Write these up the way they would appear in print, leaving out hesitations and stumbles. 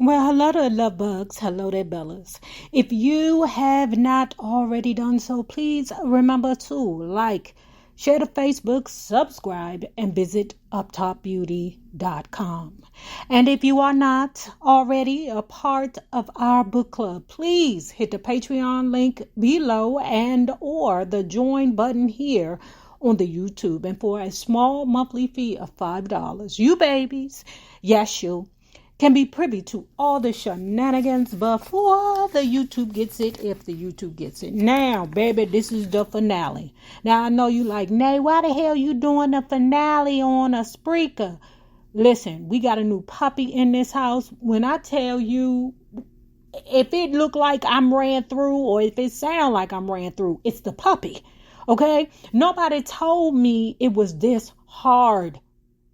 Well, hello there, love bugs. Hello there, Bellas. If you have not already done so, please remember to like, share the Facebook, subscribe, and visit uptopbeauty.com. And if you are not already a part of our book club, please hit the Patreon link below and or the join button here on the YouTube. And for a small monthly fee of $5, you babies, yes, you can be privy to all the shenanigans before the YouTube gets it, if the YouTube gets it. Now, baby, this is the finale. Now, I know you like, Nay, why the hell you doing the finale on a Spreaker? Listen, we got a new puppy in this house. When I tell you, if it look like I'm ran through or if it sound like I'm ran through, it's the puppy, okay? Nobody told me it was this hard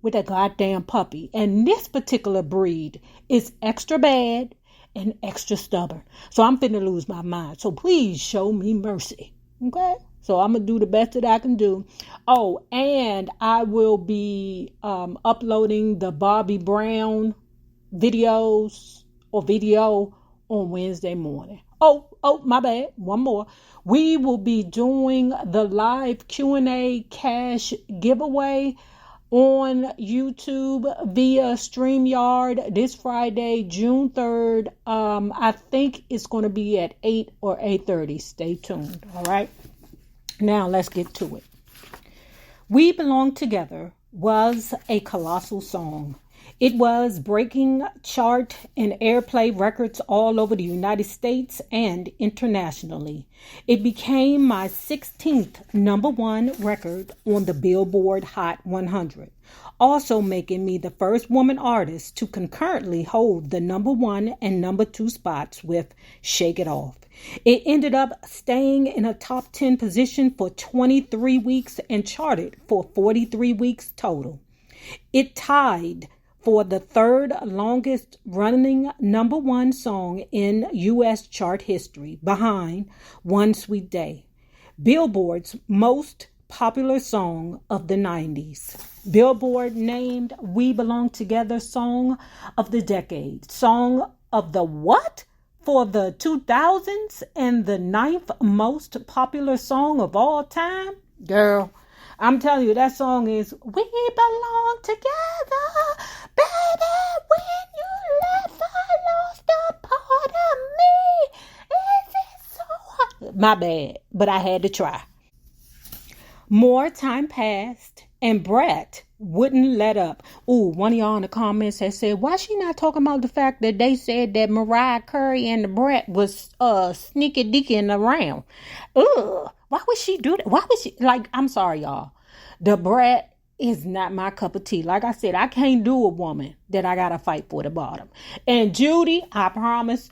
with a goddamn puppy. And this particular breed is extra bad and extra stubborn. So I'm finna lose my mind. So please show me mercy. Okay? So I'm going to do the best that I can do. Oh, and I will be uploading the Bobby Brown videos or video on Wednesday morning. Oh, my bad. One more. We will be doing the live Q&A cash giveaway on YouTube via StreamYard this Friday, June 3rd. I think it's going to be at 8 or 8:30. Stay tuned. All right. Now let's get to it. We Belong Together was a colossal song. It was breaking chart and airplay records all over the United States and internationally. It became my 16th #1 record on the Billboard Hot 100, also making me the first woman artist to concurrently hold the #1 and #2 spots with Shake It Off. It ended up staying in a top 10 position for 23 weeks and charted for 43 weeks total. It tied for the third longest running #1 song in U.S. chart history, behind One Sweet Day, Billboard's most popular song of the 90s. Billboard named We Belong Together Song of the Decade. Song of the what? For the 2000s and the 9th most popular song of all time? Girl, I'm telling you, that song is We Belong Together. Baby, when you left, I lost a part of me. Is it so hard? My bad, but I had to try. More time passed, and Brett wouldn't let up. Ooh, one of y'all in the comments has said, why she not talking about the fact that they said that Mariah, Carey, and the Brett was sneaky dicking around? Ugh, why would she do that? Why would she, I'm sorry, y'all. The Brett is not my cup of tea. Like I said, I can't do a woman that I gotta fight for the bottom. And Judy, I promise,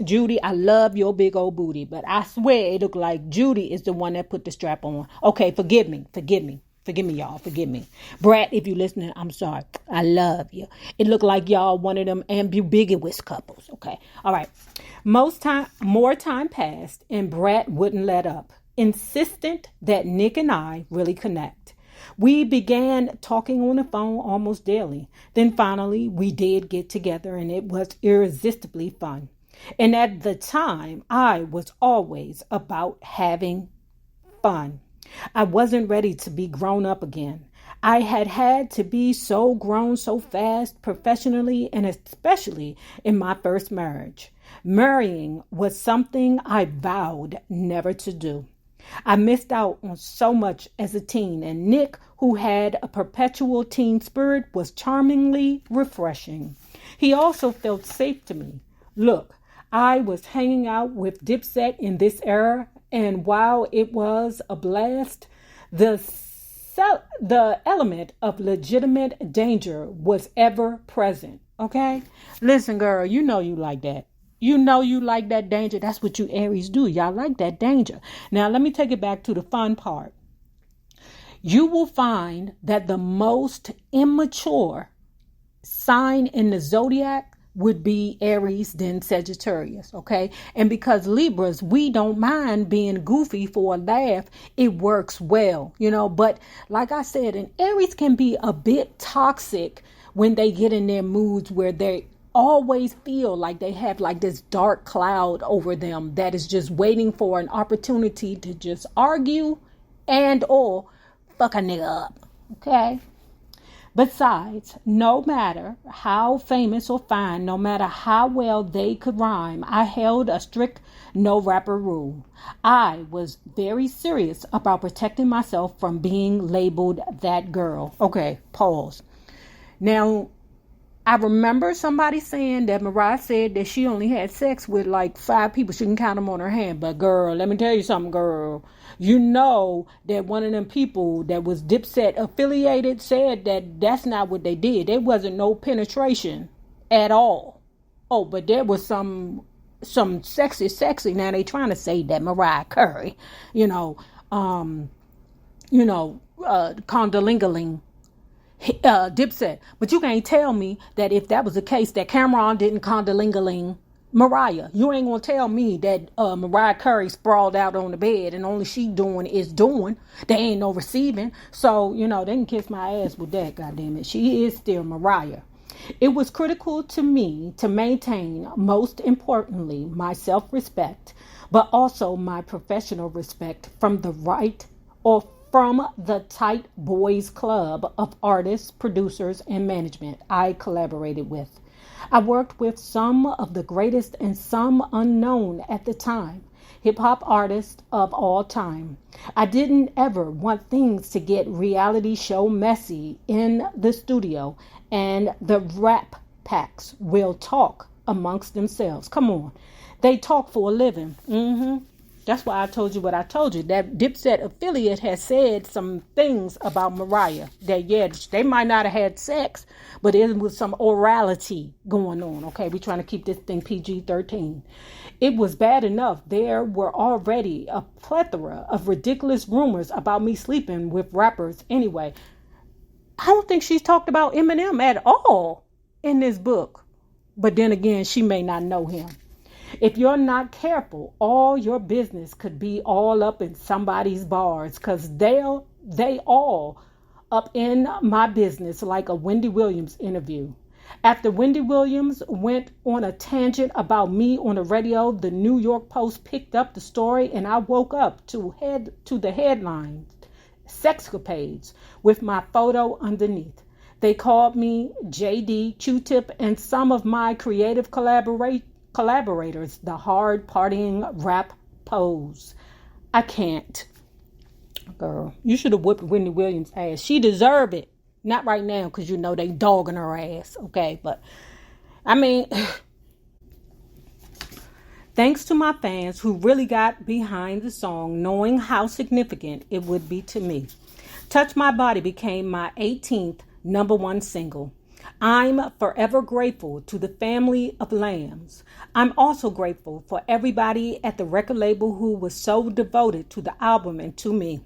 Judy, I love your big old booty, but I swear it looked like Judy is the one that put the strap on. Okay, forgive me, y'all. Forgive me. Brad, if you're listening, I'm sorry. I love you. It looked like y'all one of them ambiguous couples. Okay. All right. More time passed, and Brad wouldn't let up, insistent that Nick and I really connect. We began talking on the phone almost daily. Then finally, we did get together, and it was irresistibly fun. And at the time, I was always about having fun. I wasn't ready to be grown up again. I had to be so grown so fast, professionally, and especially in my first marriage. Marrying was something I vowed never to do. I missed out on so much as a teen, and Nick, who had a perpetual teen spirit, was charmingly refreshing. He also felt safe to me. Look, I was hanging out with Dipset in this era, and while it was a blast, the element of legitimate danger was ever present. Okay? Listen, girl, you know you like that. You know you like that danger. That's what you Aries do. Y'all like that danger. Now, let me take it back to the fun part. You will find that the most immature sign in the zodiac would be Aries, then Sagittarius, okay? And because Libras, we don't mind being goofy for a laugh, it works well, But like I said, an Aries can be a bit toxic when they get in their moods where they always feel like they have like this dark cloud over them that is just waiting for an opportunity to just argue and or fuck a nigga up. Okay? Besides, no matter how famous or fine, no matter how well they could rhyme, I held a strict no rapper rule. I was very serious about protecting myself from being labeled that girl. Okay, pause. Now, I remember somebody saying that Mariah said that she only had sex with like 5 people. She can count them on her hand. But girl, let me tell you something, girl. You know that one of them people that was Dipset affiliated said that that's not what they did. There wasn't no penetration at all. Oh, but there was some sexy. Now they trying to say that Mariah Carey, condolingaling Dipset. But you can't tell me that if that was the case that Cameron didn't condolingaling Mariah. You ain't gonna tell me that Mariah Carey sprawled out on the bed and only she doing is doing. There ain't no receiving. So, they can kiss my ass with that, goddammit. She is still Mariah. It was critical to me to maintain, most importantly, my self-respect, but also my professional respect from the tight boys club of artists, producers, and management I collaborated with. I worked with some of the greatest and some unknown at the time hip-hop artists of all time. I didn't ever want things to get reality show messy in the studio, and the rap packs will talk amongst themselves. Come on. They talk for a living. That's why I told you what I told you. That Dipset affiliate has said some things about Mariah. That, yeah, they might not have had sex, but there was some orality going on. Okay, we're trying to keep this thing PG-13. It was bad enough. There were already a plethora of ridiculous rumors about me sleeping with rappers anyway. I don't think she's talked about Eminem at all in this book. But then again, she may not know him. If you're not careful, all your business could be all up in somebody's bars, because they all up in my business like a Wendy Williams interview. After Wendy Williams went on a tangent about me on the radio, the New York Post picked up the story, and I woke up to the headline, Sexcapades, with my photo underneath. They called me JD, Q-Tip, and some of my creative collaborators the hard partying rap pose. I can't. Girl, you should have whooped Wendy Williams' ass. She deserved it. Not right now, because they dogging her ass. Okay, but I mean, thanks to my fans who really got behind the song, knowing how significant it would be to me. Touch My Body became my 18th #1 single. I'm forever grateful to the family of Lambs. I'm also grateful for everybody at the record label who was so devoted to the album and to me.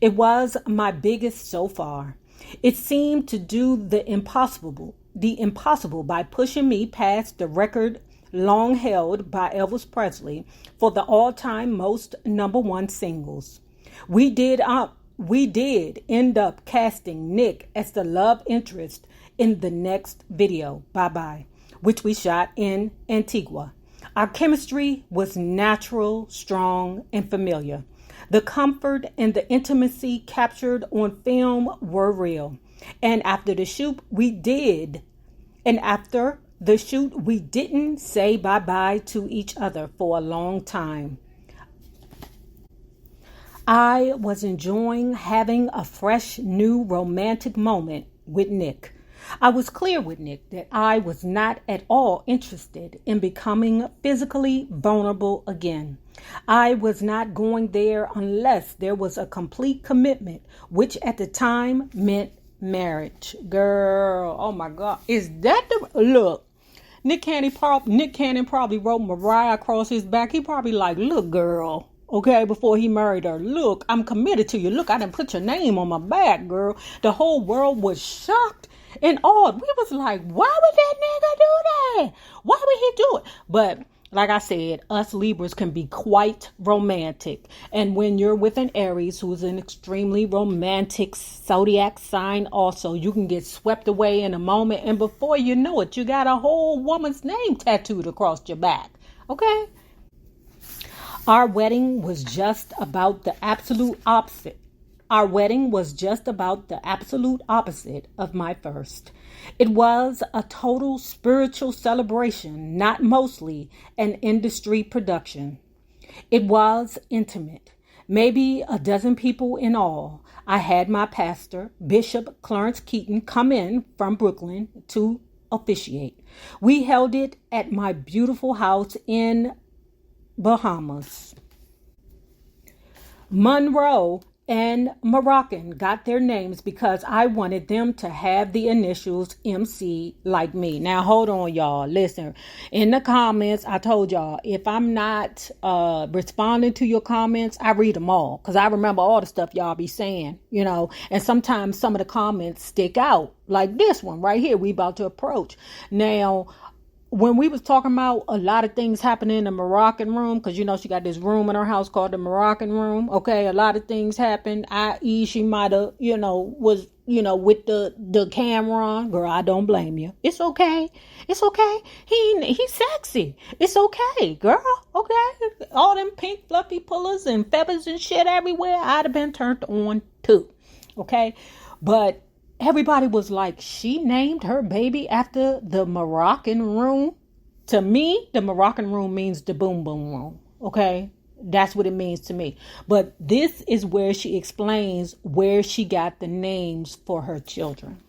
It was my biggest so far. It seemed to do the impossible by pushing me past the record long held by Elvis Presley for the all-time most #1 singles. We did end up casting Nick as the love interest in the next video, Bye Bye, which we shot in Antigua. Our chemistry was natural, strong, and familiar. The comfort and the intimacy captured on film were real. And after the shoot, we didn't say bye-bye to each other for a long time. I was enjoying having a fresh, new romantic moment with Nick. I was clear with Nick that I was not at all interested in becoming physically vulnerable again. I was not going there unless there was a complete commitment, which at the time meant marriage. Girl, oh my God. Is that look, Nick Cannon probably wrote Mariah across his back. He probably like, look, girl. Okay, before he married her. Look, I'm committed to you. Look, I didn't put your name on my back, girl. The whole world was shocked and awed. We was like, why would that nigga do that? Why would he do it? But Like I said, us Libras can be quite romantic. And when you're with an Aries, who's an extremely romantic zodiac sign also, you can get swept away in a moment. And before you know it, you got a whole woman's name tattooed across your back. Okay? Our wedding was just about the absolute opposite. Our wedding was just about the absolute opposite of my first. It was a total spiritual celebration, not mostly an industry production. It was intimate, maybe a dozen people in all. I had my pastor, Bishop Clarence Keaton, come in from Brooklyn to officiate. We held it at my beautiful house in Bahamas. Monroe and Moroccan got their names because I wanted them to have the initials MC like me. Now, hold on, y'all. Listen, in the comments, I told y'all, if I'm not responding to your comments, I read them all because I remember all the stuff y'all be saying, you know, and sometimes some of the comments stick out like this one right here we about to approach. Now, when we was talking about a lot of things happening in the Moroccan Room, because you know she got this room in her house called the Moroccan Room. Okay, a lot of things happened. I.e., she might have, was, with the camera on. Girl, I don't blame you. It's okay. It's okay. He's sexy. It's okay, girl. Okay, all them pink fluffy pullers and feathers and shit everywhere. I'd have been turned on too. Okay, but everybody was like, she named her baby after the Moroccan Room. To me, the Moroccan Room means the boom boom room. Okay? That's what it means to me. But this is where she explains where she got the names for her children.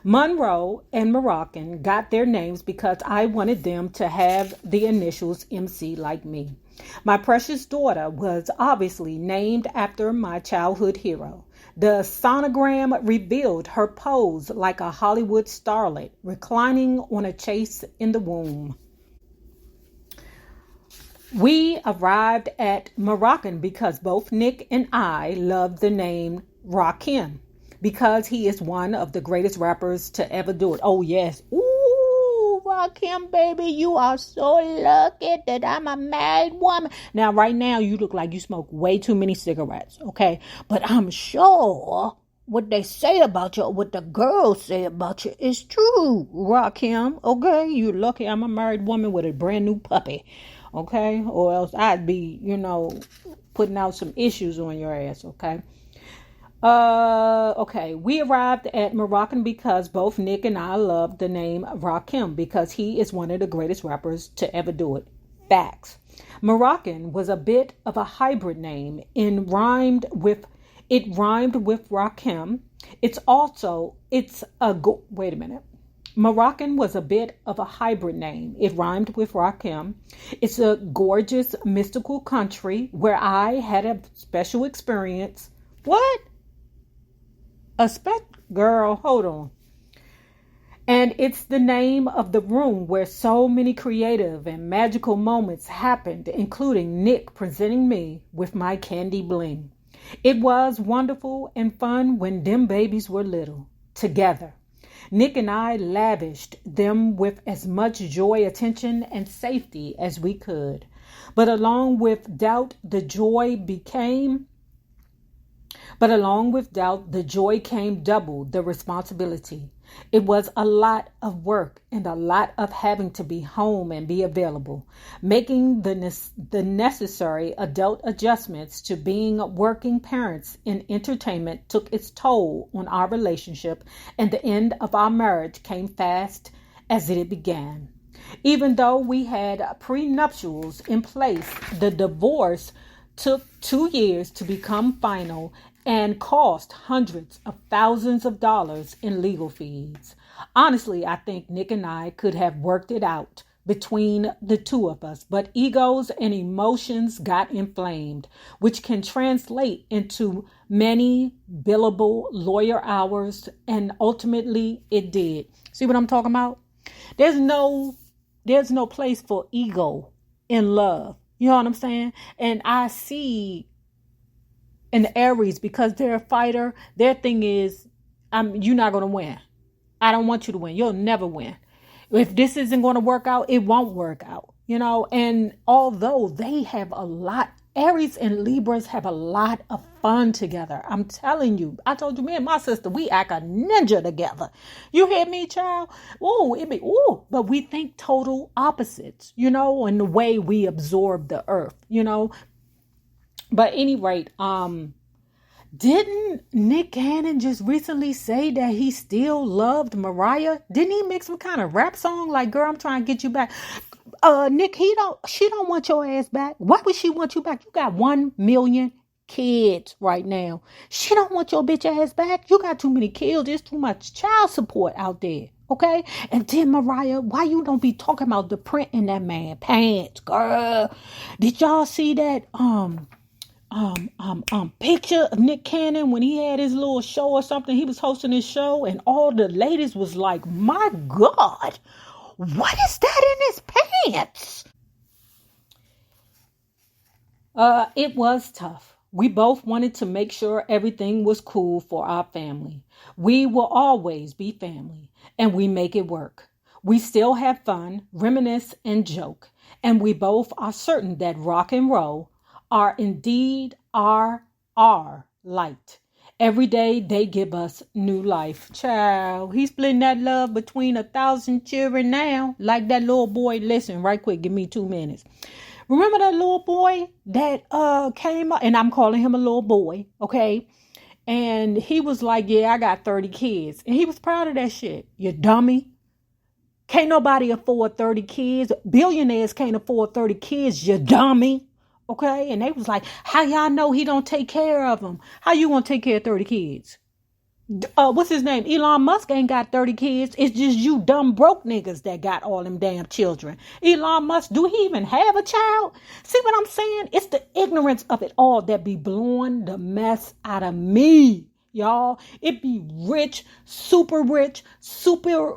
Monroe and Moroccan got their names because I wanted them to have the initials MC like me. My precious daughter was obviously named after my childhood hero. The sonogram revealed her pose like a Hollywood starlet, reclining on a chaise in the womb. We arrived at Moroccan because both Nick and I love the name Rakim, because he is one of the greatest rappers to ever do it. Oh, yes. Ooh, Rakim, baby, you are so lucky that I'm a married woman. Now, right now, you look like you smoke way too many cigarettes, okay? But I'm sure what they say about you, what the girls say about you is true, Rakim, okay? You're lucky I'm a married woman with a brand new puppy, okay? Or else I'd be, putting out some issues on your ass, okay? Okay, we arrived at Moroccan because both Nick and I love the name Rakim because he is one of the greatest rappers to ever do it. Facts. Moroccan was a bit of a hybrid name and rhymed with Rakim. Wait a minute. Moroccan was a bit of a hybrid name. It rhymed with Rakim. It's a gorgeous, mystical country where I had a special experience. What? Girl, hold on. And it's the name of the room where so many creative and magical moments happened, including Nick presenting me with my candy bling. It was wonderful and fun when them babies were little, together. Nick and I lavished them with as much joy, attention, and safety as we could. But along with doubt, the joy came double the responsibility. It was a lot of work and a lot of having to be home and be available. Making the necessary adult adjustments to being working parents in entertainment took its toll on our relationship, and the end of our marriage came fast as it began. Even though we had prenuptials in place, the divorce took 2 years to become final and cost hundreds of thousands of dollars in legal fees. Honestly, I think Nick and I could have worked it out between the two of us, but egos and emotions got inflamed, which can translate into many billable lawyer hours, and ultimately it did. See what I'm talking about? There's no place for ego in love. You know what I'm saying? And I see in the Aries, because they're a fighter, their thing is, you're not going to win. I don't want you to win. You'll never win. If this isn't going to work out, it won't work out. And although they have a lot, Aries and Libras have a lot of fun together. I'm telling you, I told you, me and my sister, we act a ninja together. You hear me, child? But we think total opposites, in the way we absorb the earth. But at any rate, didn't Nick Cannon just recently say that he still loved Mariah? Didn't he make some kind of rap song like, girl, I'm trying to get you back? Nick, she don't want your ass back. Why would she want you back? You got 1 million kids right now. She don't want your bitch ass back. You got too many kids. There's too much child support out there. Okay? And then Mariah, why you don't be talking about the print in that man pants, girl? Did y'all see that picture of Nick Cannon when he had his little show or something? He was hosting his show and all the ladies was like, my God, what is that in his pants? It was tough. We both wanted to make sure everything was cool for our family. We will always be family, and we make it work. We still have fun, reminisce, and joke. And we both are certain that rock and roll are indeed our light. Every day they give us new life. Child, he's splitting that love between 1,000 children now. Like that little boy. Listen, right quick, give me 2 minutes. Remember that little boy that came up, and I'm calling him a little boy, okay? And he was like, yeah, I got 30 kids. And he was proud of that shit. You dummy. Can't nobody afford 30 kids. Billionaires can't afford 30 kids, you dummy. Okay? And they was like, how y'all know he don't take care of them? How you gonna take care of 30 kids? What's his name? Elon Musk ain't got 30 kids. It's just you dumb broke niggas that got all them damn children. Elon Musk, do he even have a child? See what I'm saying? It's the ignorance of it all that be blowing the mess out of me, y'all. It be rich, super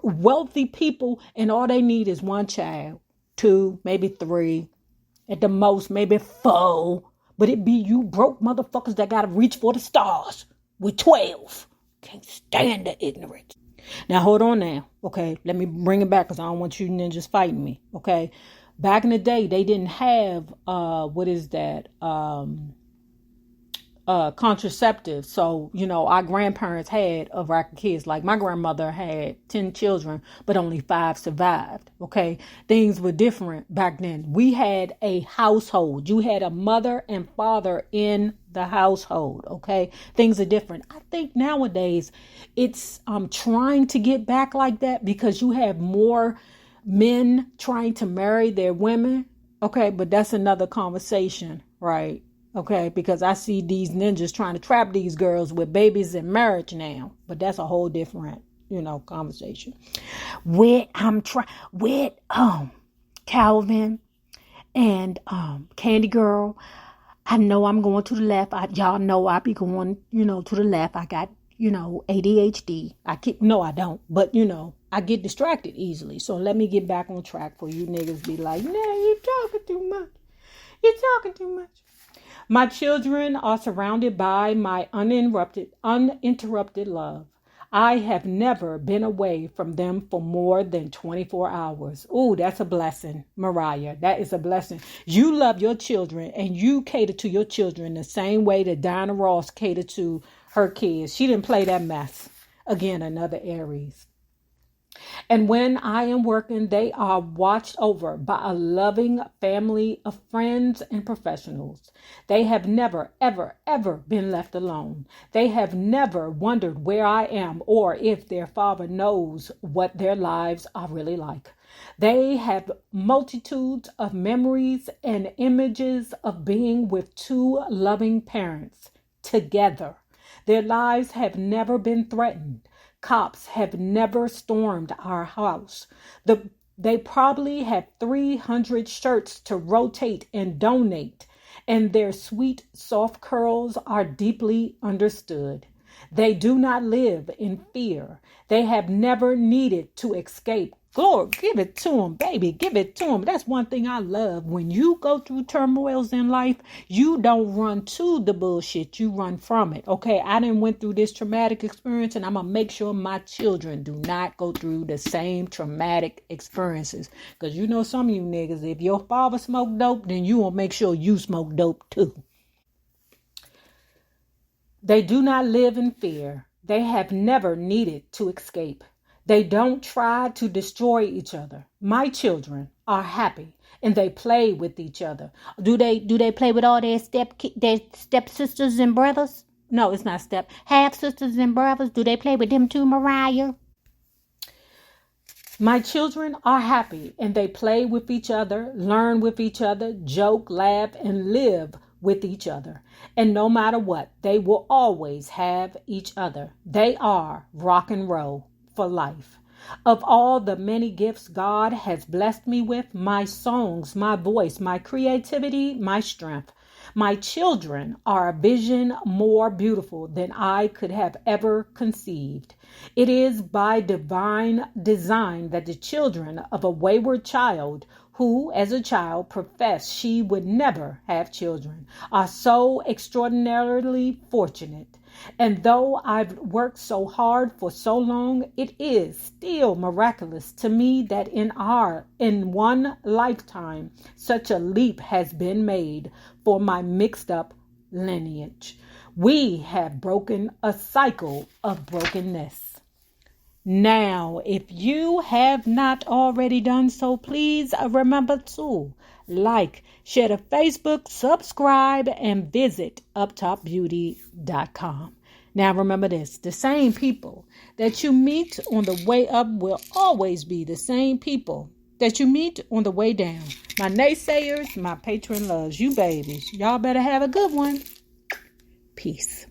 wealthy people, and all they need is one child, 2, maybe 3, at the most, maybe 4. But it be you broke motherfuckers that gotta reach for the stars with 12. Can't stand the ignorance. Now, hold on now. Okay, let me bring it back because I don't want you ninjas fighting me. Okay, back in the day, they didn't have, contraceptive. So, our grandparents had a rack of kids. Like my grandmother had 10 children, but only 5 survived. Okay. Things were different back then. We had a household. You had a mother and father in the household. Okay. Things are different. I think nowadays it's trying to get back like that because you have more men trying to marry their women. Okay. But that's another conversation, right? Okay, because I see these ninjas trying to trap these girls with babies in marriage now. But that's a whole different, conversation. With Calvin and Candy Girl, I know I'm going to the left. Y'all know I be going, to the left. I got, ADHD. I don't. But, I get distracted easily. So let me get back on track for you niggas be like, nah, you talking too much. You're talking too much. My children are surrounded by my uninterrupted love. I have never been away from them for more than 24 hours. Oh, that's a blessing, Mariah. That is a blessing. You love your children and you cater to your children the same way that Diana Ross catered to her kids. She didn't play that mess. Again, another Aries. And when I am working, they are watched over by a loving family of friends and professionals. They have never, ever, ever been left alone. They have never wondered where I am or if their father knows what their lives are really like. They have multitudes of memories and images of being with 2 loving parents together. Their lives have never been threatened. Cops have never stormed our house. They probably have 300 shirts to rotate and donate, and their sweet, soft curls are deeply understood. They do not live in fear. They have never needed to escape Glory, give it to him, baby. Give it to him. That's one thing I love. When you go through turmoils in life, you don't run to the bullshit. You run from it. Okay, I done went through this traumatic experience, and I'm going to make sure my children do not go through the same traumatic experiences. Because you know some of you niggas, if your father smoked dope, then you will make sure you smoke dope too. They do not live in fear. They have never needed to escape. They don't try to destroy each other. My children are happy and they play with each other. Do they play with all their step sisters and brothers? No, it's not half sisters and brothers. Do they play with them too, Mariah? My children are happy and they play with each other, learn with each other, joke, laugh, and live with each other. And no matter what, they will always have each other. They are rock and roll for life. Of all the many gifts God has blessed me with, my songs, my voice, my creativity, my strength, my children are a vision more beautiful than I could have ever conceived. It is by divine design that the children of a wayward child who, as a child, professed she would never have children, are so extraordinarily fortunate. And though I've worked so hard for so long, it is still miraculous to me that in one lifetime, such a leap has been made for my mixed up lineage. We have broken a cycle of brokenness. Now, if you have not already done so, please remember to like, share the Facebook, subscribe, and visit uptopbeauty.com. Now, remember this, the same people that you meet on the way up will always be the same people that you meet on the way down. My naysayers, my patron loves you babies. Y'all better have a good one. Peace.